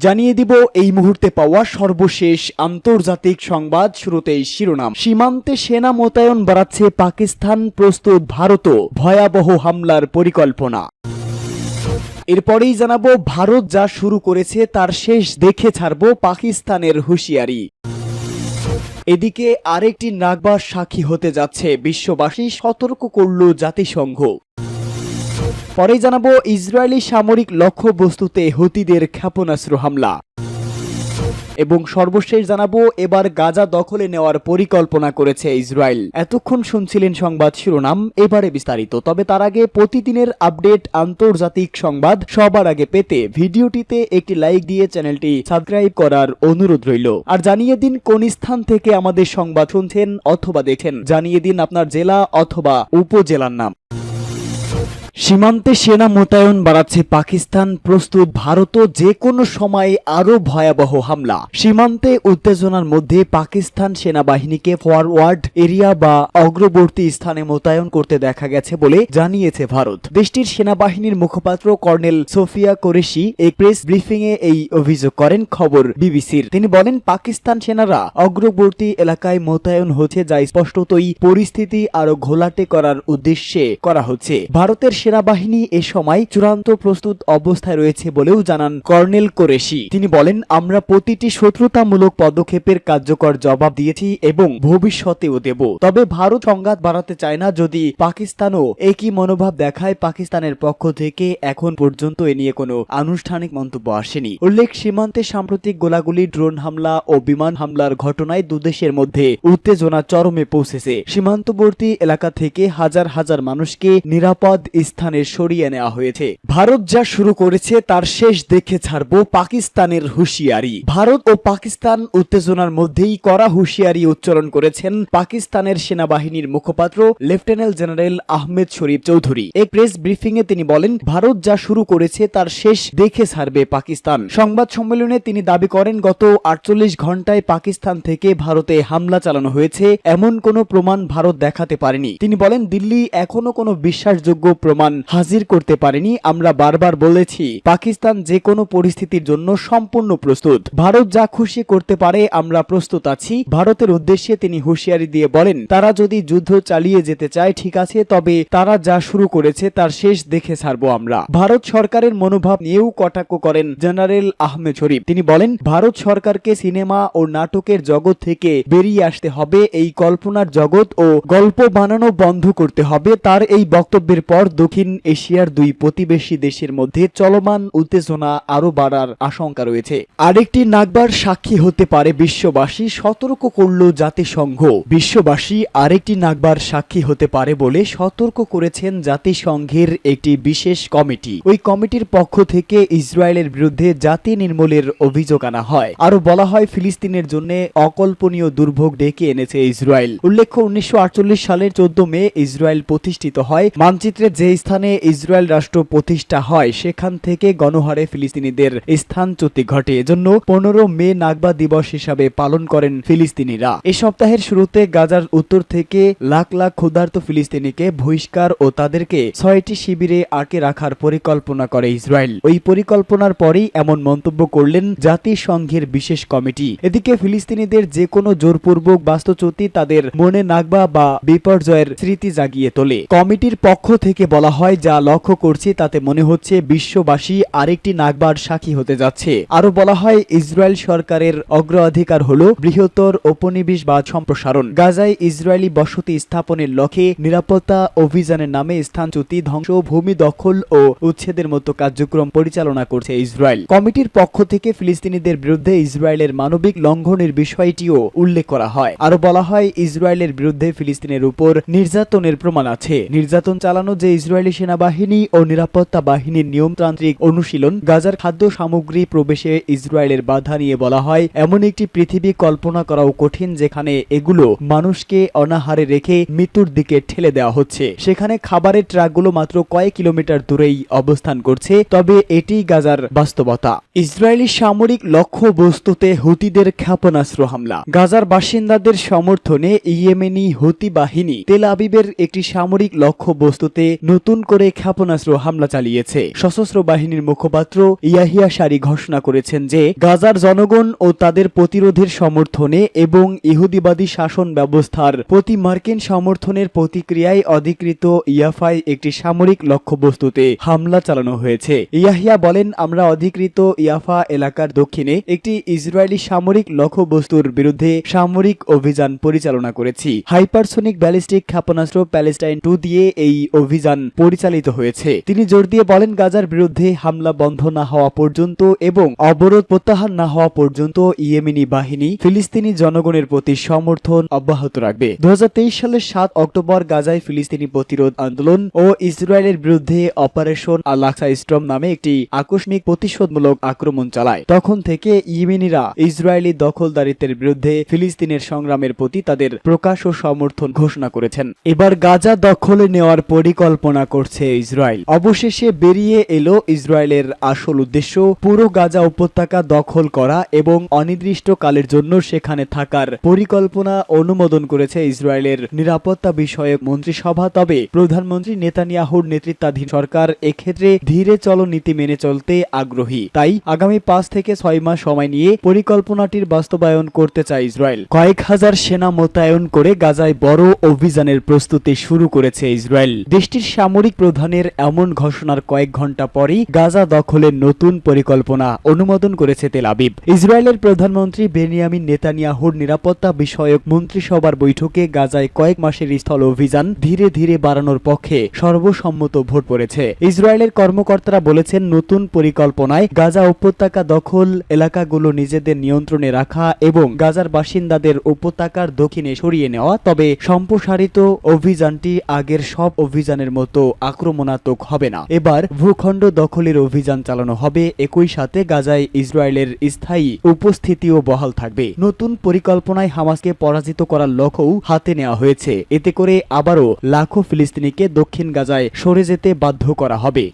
জানিয়ে দিব এই মুহূর্তে পাওয়া সর্বশেষ আন্তর্জাতিক সংবাদ। শুরুতেই শিরোনাম। সীমান্তে সেনা মোতায়েন বাড়াচ্ছে পাকিস্তান, প্রস্তুত ভারতও ভয়াবহ হামলার পরিকল্পনা। এরপরেই জানাবো ভারত যা শুরু করেছে তার শেষ দেখে ছাড়ব পাকিস্তানের হুঁশিয়ারি। এদিকে আরেকটি নাগবার সাক্ষী হতে যাচ্ছে বিশ্ববাসী, সতর্ক করল জাতিসংঘ। পরে জানাবো ইসরায়েলি সামরিক লক্ষ্যবস্তুতে হুতিদের ক্ষেপণাস্ত্র হামলা। এবং সর্বশেষ জানাবো এবার গাজা দখলে নেওয়ার পরিকল্পনা করেছে ইসরায়েল। এতক্ষণ শুনছিলেন সংবাদ শিরোনাম, এবারে বিস্তারিত। তবে তার আগে প্রতিদিনের আপডেট আন্তর্জাতিক সংবাদ সবার আগে পেতে ভিডিওটিতে একটি লাইক দিয়ে চ্যানেলটি সাবস্ক্রাইব করার অনুরোধ রইল। আর জানিয়ে দিন কোন স্থান থেকে আমাদের সংবাদ শুনছেন অথবা দেখেন। জানিয়ে দিন আপনার জেলা অথবা উপজেলার নাম। সীমান্তে সেনা মোতায়েন বাড়াচ্ছে পাকিস্তান, প্রস্তুত ভারতও যে কোনো সময় আরো ভয়াবহ হামলা। সীমান্তে উত্তেজনার মধ্যে পাকিস্তান সেনাবাহিনীকে ফরওয়ার্ড এরিয়া বা অগ্রবর্তী স্থানে মোতায়েন করতে দেখা গেছে বলে জানিয়েছে ভারত। দেশটির সেনাবাহিনীর মুখপাত্র কর্নেল সোফিয়া কোরেশি এক প্রেস ব্রিফিং এ এই অভিযোগ করেন খবর বিবিসির। তিনি বলেন, পাকিস্তান সেনারা অগ্রবর্তী এলাকায় মোতায়েন হচ্ছে, যা স্পষ্টতই পরিস্থিতি আরো ঘোলাটে করার উদ্দেশ্যে করা হচ্ছে। ভারতের সেনাবাহিনী এ সময় চূড়ান্ত প্রস্তুত অবস্থায় রয়েছে বলেও জানান কর্নেল কোরেশি। তিনি বলেন, আমরা প্রতিটি শত্রুতামূলক পদক্ষেপের কার্যকর জবাব দিয়েছি এবং ভবিষ্যতেও দেব। তবে ভারত সংঘাত বাড়াতে চায় না। যদি পাকিস্তানও একই মনোভাব দেখায়, পাকিস্তানের পক্ষ থেকে এখন পর্যন্ত এ নিয়ে কোনো আনুষ্ঠানিক মন্তব্য আসেনি। উল্লেখ, সীমান্তে সাম্প্রতিক গোলাগুলি, ড্রোন হামলা ও বিমান হামলার ঘটনায় দুদেশের মধ্যে উত্তেজনা চরমে পৌঁছেছে। সীমান্তবর্তী এলাকা থেকে হাজার হাজার মানুষকে নিরাপদ স্থানে সরিয়ে নেওয়া হয়েছে। ভারত যা শুরু করেছে তার শেষ দেখে ছাড়ব পাকিস্তানের হুঁশিয়ারি। ভারত ও পাকিস্তান উত্তেজনার মধ্যেই কড়া হুঁশিয়ারি উচ্চারণ করেছেন পাকিস্তানের সেনাবাহিনীর মুখপাত্র লেফটেন্যান্ট জেনারেল আহমেদ শরীফ চৌধুরী। এক প্রেস ব্রিফিং এ তিনি বলেন, ভারত যা শুরু করেছে তার শেষ দেখে ছাড়বে পাকিস্তান। সংবাদ সম্মেলনে তিনি দাবি করেন, গত 48 ঘন্টায় পাকিস্তান থেকে ভারতে হামলা চালানো হয়েছে এমন কোনো প্রমাণ ভারত দেখাতে পারেনি। তিনি বলেন, দিল্লি এখনো কোনো বিশ্বাসযোগ্য প্রমাণ হাজির করতে পারেনি। আমরা বারবার বলেছি, পাকিস্তান যে কোনো পরিস্থিতির জন্য সম্পূর্ণ প্রস্তুত। ভারত যা খুশি করতে পারে আমরা প্রস্তুত আছি। ভারতের উদ্দেশ্যে তিনি হুঁশিয়ারি দিয়ে বলেন, তারা যদি যুদ্ধ চালিয়ে যেতে চায় ঠিক আছে, তবে তারা যা শুরু করেছে তার শেষ দেখে ছাড়বো আমরা। ভারত সরকারের মনোভাব নিয়েও কটাক্ষ করেন জেনারেল আহমেদ শরীফ। তিনি বলেন, ভারত সরকারকে সিনেমা ও নাটকের জগৎ থেকে বেরিয়ে আসতে হবে, এই কল্পনার জগৎ ও গল্প বানানো বন্ধ করতে হবে। তার এই বক্তব্যের পর দক্ষিণ এশিয়ার দুই প্রতিবেশী দেশের মধ্যে চলমান উত্তেজনা আরো বাড়ার আশঙ্কা রয়েছে। আরেকটি নাগবার সাক্ষী হতে পারে বিশ্ববাসী, সতর্ক করল জাতিসংঘ। বিশ্ববাসী আরেকটি নাগবার সাক্ষী হতে পারে বলে সতর্ক করেছেন জাতিসংঘের একটি বিশেষ কমিটি। ওই কমিটির পক্ষ থেকে ইসরায়েলের বিরুদ্ধে জাতি নির্মূলের অভিযোগ আনা হয়। আরো বলা হয়, ফিলিস্তিনের জন্য অকল্পনীয় দুর্ভোগ ডেকে এনেছে ইসরায়েল। উল্লেখ্য, 1948 সালের 14 মে ইসরায়েল প্রতিষ্ঠিত হয়। মানচিত্রে যে স্থানে ইসরায়েল রাষ্ট্র প্রতিষ্ঠা হয় সেখান থেকে গণহারে ফিলিস্তিনিদের স্থানচ্যুতি ঘটে। এজন্য 15 মে নাগবা দিবস হিসাবে পালন করেন ফিলিস্তিনিরা। এ সপ্তাহের শুরুতে গাজার উত্তর থেকে লাখ লাখ ক্ষুধার্ত ফিলিস্তিনিকে বহিষ্কার ও তাদেরকে 6টি শিবিরে আটকে রাখার পরিকল্পনা করে ইসরায়েল। ওই পরিকল্পনার পরেই এমন মন্তব্য করলেন জাতিসংঘের বিশেষ কমিটি। এদিকে ফিলিস্তিনিদের যে কোনো জোরপূর্বক বাস্তুচ্যুতি তাদের মনে নাগবা বা বিপর্যয়ের স্মৃতি জাগিয়ে তোলে। কমিটির পক্ষ থেকে বলা হয়, যা লক্ষ্য করছি তাতে মনে হচ্ছে বিশ্ববাসী আরেকটি নাগবার সাক্ষী হতে যাচ্ছে। আরো বলা হয়, ইসরায়েল সরকারের অগ্রাধিকার হল বৃহত্তর উপনিবেশবাদ সম্প্রসারণ। গাজায় ইসরায়েলি বসতি স্থাপনের লক্ষ্যে নিরাপত্তা অভিযানের নামে স্থানচ্যুতি, ধ্বংস, ভূমি দখল ও উচ্ছেদের মতো কার্যক্রম পরিচালনা করছে ইসরায়েল। কমিটির পক্ষ থেকে ফিলিস্তিনিদের বিরুদ্ধে ইসরায়েলের মানবিক লঙ্ঘনের বিষয়টিও উল্লেখ করা হয়। আরো বলা হয়, ইসরায়েলের বিরুদ্ধে ফিলিস্তিনের উপর নির্যাতনের প্রমাণ আছে। নির্যাতন চালানো যে ইসরায়েলি সেনাবাহিনী ও নিরাপত্তা বাহিনীর নিয়মতান্ত্রিক অনুশীলন, গাজার খাদ্য সামগ্রী প্রবেশে ইসরায়েলের বাধা নিয়ে বলা হয়, এমন একটি পৃথিবী কল্পনা করাও কঠিন যেখানে এগুলো মানুষকে অনাহারে রেখে মৃত্যুর দিকে ঠেলে দেওয়া হচ্ছে। সেখানে খাবারের ট্রাকগুলো মাত্র কয়েক কিলোমিটার দূরেই অবস্থান করছে। তবে এটি গাজার বাস্তবতা। ইসরায়েলি সামরিক লক্ষ্যবস্তুতে হুতিদের ক্ষেপণাস্ত্র হামলা। গাজার বাসিন্দাদের সমর্থনে ইয়েমেনি হুতি বাহিনী তেল আবিবের একটি সামরিক লক্ষ্যবস্তুতে নতুন নতুন করে ক্ষেপণাস্ত্র হামলা চালিয়েছে। সশস্ত্র বাহিনীর মুখপাত্র ইয়াহিয়া সারি ঘোষণা করেছেন যে গাজার জনগণ ও তাদের প্রতিরোধের সমর্থনে এবং ইহুদিবাদী শাসন ব্যবস্থার প্রতি মার্কিন সমর্থনের প্রতিক্রিয়ায় অধিকৃত ইয়াফায় একটি সামরিক লক্ষ্যবস্তুতে হামলা চালানো হয়েছে। ইয়াহিয়া বলেন, আমরা অধিকৃত ইয়াফা এলাকার দক্ষিণে একটি ইসরায়েলি সামরিক লক্ষ্যবস্তুর বিরুদ্ধে সামরিক অভিযান পরিচালনা করেছি। হাইপারসোনিক ব্যালিস্টিক ক্ষেপণাস্ত্র প্যালেস্টাইন 2 দিয়ে এই অভিযান পরিচালিত হয়েছে। তিনি জোর দিয়ে বলেন, গাজার বিরুদ্ধে হামলা বন্ধ না হওয়া পর্যন্ত এবং অবরোধ প্রত্যাহার না হওয়া পর্যন্ত ইয়েমেনি বাহিনী ফিলিস্তিনি জনগণের প্রতি সমর্থন অব্যাহত রাখবে। 2023 সালের 7 অক্টোবর গাজায় ফিলিস্তিনি প্রতিরোধ আন্দোলন ও ইসরায়েলের বিরুদ্ধে অপারেশন আল-আকসা স্টর্ম নামে একটি আকস্মিক প্রতিশোধমূলক আক্রমণ চালায়। তখন থেকে ইয়েমেনিরা ইসরায়েলি দখলদারিত্বের বিরুদ্ধে ফিলিস্তিনের সংগ্রামের প্রতি তাদের প্রকাশ ও সমর্থন ঘোষণা করেছেন। এবার গাজা দখলে নেওয়ার পরিকল্পনা করছে ইসরায়েল। অবশেষে বেরিয়ে এলো ইসরায়েলের আসল উদ্দেশ্য, পুরো গাজা উপত্যকা দখল করা এবং অনির্দিষ্টকালের জন্য সেখানে থাকার পরিকল্পনা অনুমোদন করেছে ইসরায়েলের নিরাপত্তা বিষয়ক মন্ত্রিসভা। তবে প্রধানমন্ত্রী নেতানিয়াহুর নেতৃত্বাধীন সরকার এক্ষেত্রে ধীরে চলো নীতি মেনে চলতে আগ্রহী। তাই আগামী 5 থেকে 6 মাস সময় নিয়ে পরিকল্পনাটির বাস্তবায়ন করতে চায় ইসরায়েল। কয়েক হাজার সেনা মোতায়েন করে গাজায় বড় অভিযানের প্রস্তুতি শুরু করেছে ইসরায়েল। দেশটির সামরিক প্রধানের এমন ঘোষণার কয়েক ঘন্টা পরই গাজা দখলের নতুন পরিকল্পনা অনুমোদন করেছে তেল আবিব। ইসরায়েলের প্রধানমন্ত্রী বেনিয়ামিন নেতানিয়াহুর নিরাপত্তা বিষয়ক মন্ত্রিসভার বৈঠকে গাজায় কয়েক মাসের স্থল অভিযান ধীরে ধীরে বাড়ানোর পক্ষে সর্বসম্মত ভোট পড়েছে। ইসরায়েলের কর্মকর্তারা বলেছেন, নতুন পরিকল্পনায় গাজা উপত্যকা দখল এলাকাগুলো নিজেদের নিয়ন্ত্রণে রাখা এবং গাজার বাসিন্দাদের উপত্যকার দক্ষিণে সরিয়ে নেওয়া। তবে সম্প্রসারিত অভিযানটি আগের সব অভিযানের মতো আক্রমণাত্মক হবে না। এবার ভূখণ্ড দখলের অভিযান চালানো হবে। একই সাথে গাজায় ইসরায়েলের স্থায়ী উপস্থিতিও বহাল থাকবে। নতুন পরিকল্পনায় হামাসকে পরাজিত করার লক্ষ্যও হাতে নেওয়া হয়েছে। এতে করে আবারও লাখো ফিলিস্তিনিকে দক্ষিণ গাজায় সরে যেতে বাধ্য করা হবে।